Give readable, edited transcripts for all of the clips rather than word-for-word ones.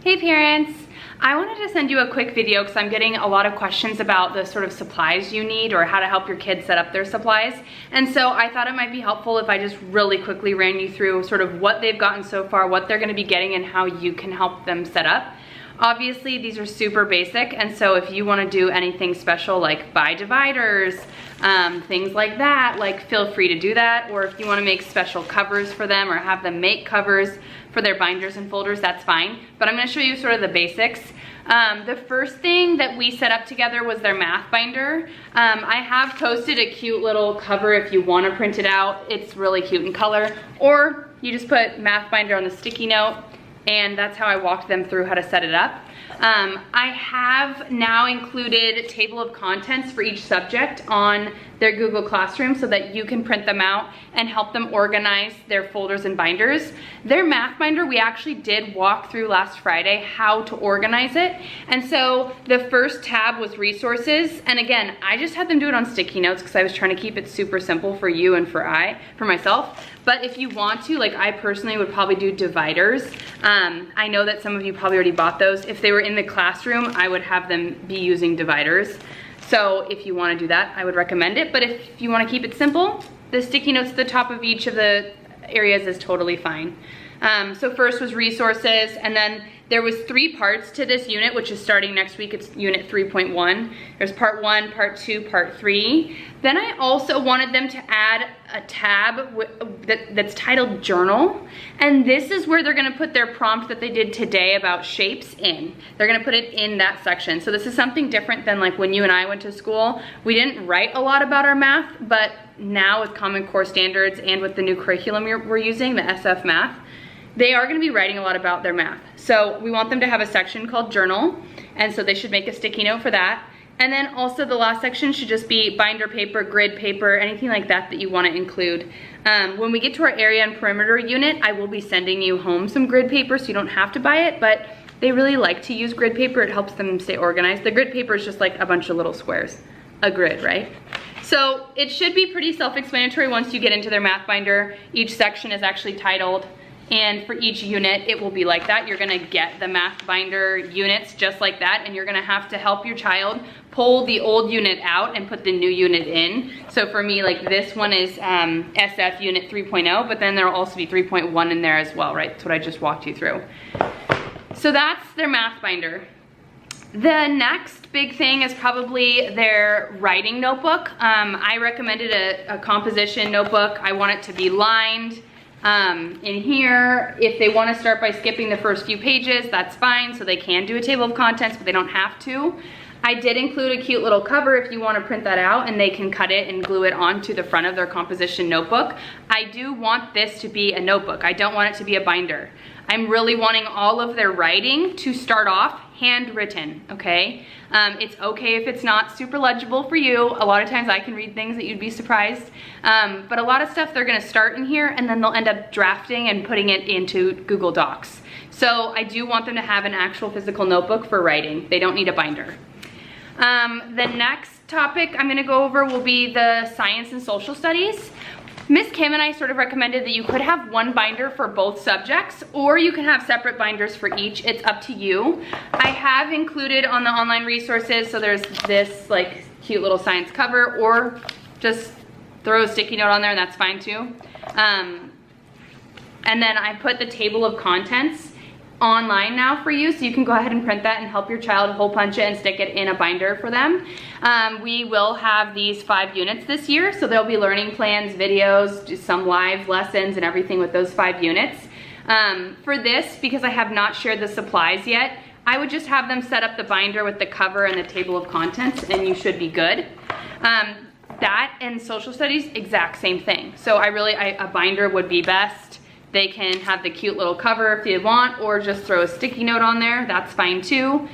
Hey parents! I wanted to send you a quick video because I'm getting a lot of questions about the sort of supplies you need or how to help your kids set up their supplies. And so I thought it might be helpful if I just really quickly ran you through sort of what they've gotten so far, what they're gonna be getting, and how you can help them set up. Obviously, these are super basic, and so if you wanna do anything special like buy dividers, things like that, like feel free to do that. Or if you wanna make special covers for them or have them make covers for their binders and folders, that's fine. But I'm gonna show you sort of the basics. The first thing that we set up together was their math binder. I have posted a cute little cover if you wanna print it out. It's really cute in color. Or you just put math binder on the sticky note, and that's how I walked them through how to set it up. I have now included a table of contents for each subject on their Google Classroom so that you can print them out and help them organize their folders and binders. Their math binder, we actually did walk through last Friday how to organize it. And so the first tab was resources. And again, I just had them do it on sticky notes because I was trying to keep it super simple for you and for myself. But if you want to, like I personally would probably do dividers. I know that some of you probably already bought those. If they were in the classroom, I would have them be using dividers. So if you want to do that, I would recommend it. But if you want to keep it simple, the sticky notes at the top of each of the areas is totally fine. So first was resources, and then there was 3 parts to this unit, which is starting next week. It's unit 3.1. There's part 1, part 2, part 3. Then I also wanted them to add a tab that's titled journal. And this is where they're gonna put their prompt that they did today about shapes in. They're gonna put it in that section. So this is something different than like when you and I went to school. We didn't write a lot about our math, but now with Common Core Standards and with the new curriculum we're using, the SF Math, they are gonna be writing a lot about their math. So we want them to have a section called journal, and so they should make a sticky note for that. And then also the last section should just be binder paper, grid paper, anything like that that you wanna include. When we get to our area and perimeter unit, I will be sending you home some grid paper so you don't have to buy it, but they really like to use grid paper. It helps them stay organized. The grid paper is just like a bunch of little squares, a grid, right? So it should be pretty self-explanatory once you get into their math binder. Each section is actually titled, and for each unit, it will be like that. You're gonna get the math binder units just like that, and you're gonna have to help your child pull the old unit out and put the new unit in. So for me, like this one is SF unit 3.0, but then there'll also be 3.1 in there as well, right? That's what I just walked you through. So that's their math binder. The next big thing is probably their writing notebook. I recommended a composition notebook. I want it to be lined. In here, if they want to start by skipping the first few pages, that's fine. So they can do a table of contents, but they don't have to. I did include a cute little cover if you want to print that out, and they can cut it and glue it onto the front of their composition notebook. I do want this to be a notebook. I don't want it to be a binder. I'm really wanting all of their writing to start off handwritten, okay? It's okay if it's not super legible for you. A lot of times I can read things that you'd be surprised. But a lot of stuff they're gonna start in here and then they'll end up drafting and putting it into Google Docs. So I do want them to have an actual physical notebook for writing. They don't need a binder. The next topic I'm gonna go over will be the science and social studies. Miss Kim and I sort of recommended that you could have one binder for both subjects, or you can have separate binders for each. It's up to you. I have included on the online resources, so there's this like cute little science cover, or just throw a sticky note on there and that's fine too. And then I put the table of contents online now for you, so you can go ahead and print that and help your child hole punch it and stick it in a binder for them. We will have these 5 units this year, so there'll be learning plans, videos, just some live lessons and everything with those 5 units. For this, because I have not shared the supplies yet, I would just have them set up the binder with the cover and the table of contents and you should be good. That and social studies, exact same thing. So a binder would be best. They can have the cute little cover if they want, or just throw a sticky note on there, that's fine too.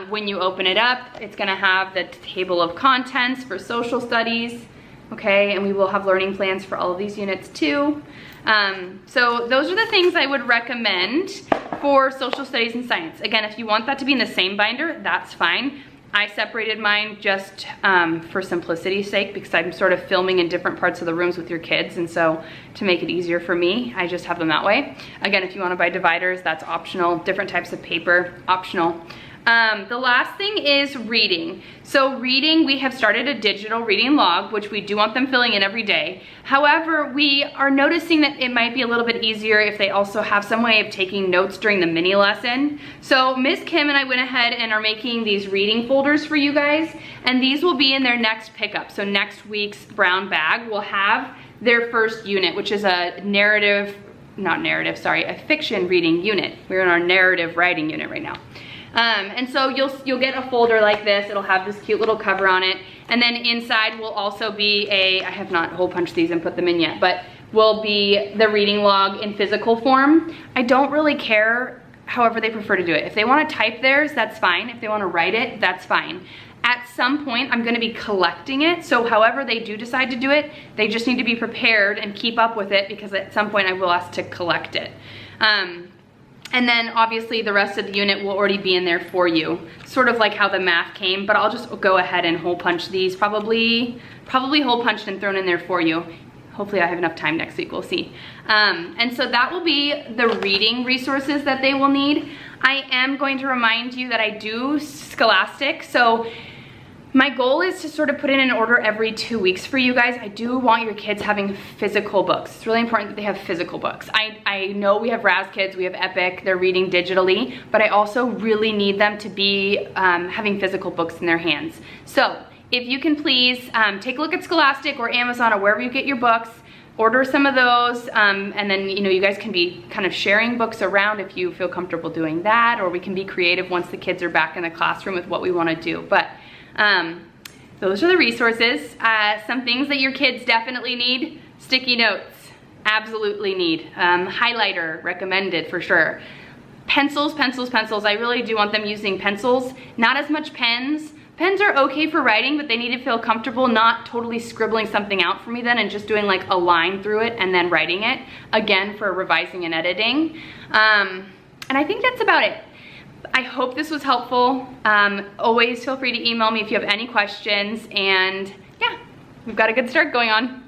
When you open it up, it's gonna have the table of contents for social studies, okay? And we will have learning plans for all of these units too. So those are the things I would recommend for social studies and science. Again, if you want that to be in the same binder, that's fine. I separated mine just for simplicity's sake because I'm sort of filming in different parts of the rooms with your kids, and so to make it easier for me, I just have them that way. Again, if you want to buy dividers, that's optional. Different types of paper, optional. The last thing is reading. So reading, we have started a digital reading log, which we do want them filling in every day. However, we are noticing that it might be a little bit easier if they also have some way of taking notes during the mini lesson. So Miss Kim and I went ahead and are making these reading folders for you guys, and these will be in their next pickup. So next week's brown bag will have their first unit, which is a a fiction reading unit. We're in our narrative writing unit right now. And so you'll get a folder like this. It'll have this cute little cover on it. And then inside will also be I have not hole punched these and put them in yet, but will be the reading log in physical form. I don't really care however they prefer to do it. If they want to type theirs, that's fine. If they want to write it, that's fine. At some point, I'm going to be collecting it. So however they do decide to do it, they just need to be prepared and keep up with it, because at some point I will ask to collect it. And then obviously the rest of the unit will already be in there for you. Sort of like how the math came, but I'll just go ahead and hole punch these. Probably hole punched and thrown in there for you. Hopefully I have enough time next week, we'll see. And so that will be the reading resources that they will need. I am going to remind you that I do Scholastic, so my goal is to sort of put in an order every 2 weeks for you guys. I do want your kids having physical books. It's really important that they have physical books. I know we have Raz Kids, we have Epic, they're reading digitally, but I also really need them to be having physical books in their hands. So if you can please take a look at Scholastic or Amazon or wherever you get your books, order some of those, and then you guys can be kind of sharing books around if you feel comfortable doing that, or we can be creative once the kids are back in the classroom with what we want to do. But those are the resources. Some things that your kids definitely need: sticky notes, absolutely need. Highlighter, recommended for sure. Pencils. I really do want them using pencils, not as much pens. Pens are okay for writing, but they need to feel comfortable not totally scribbling something out for me then and just doing like a line through it and then writing it, again, for revising and editing. And I think that's about it. I hope this was helpful. Always feel free to email me if you have any questions, and yeah, we've got a good start going on.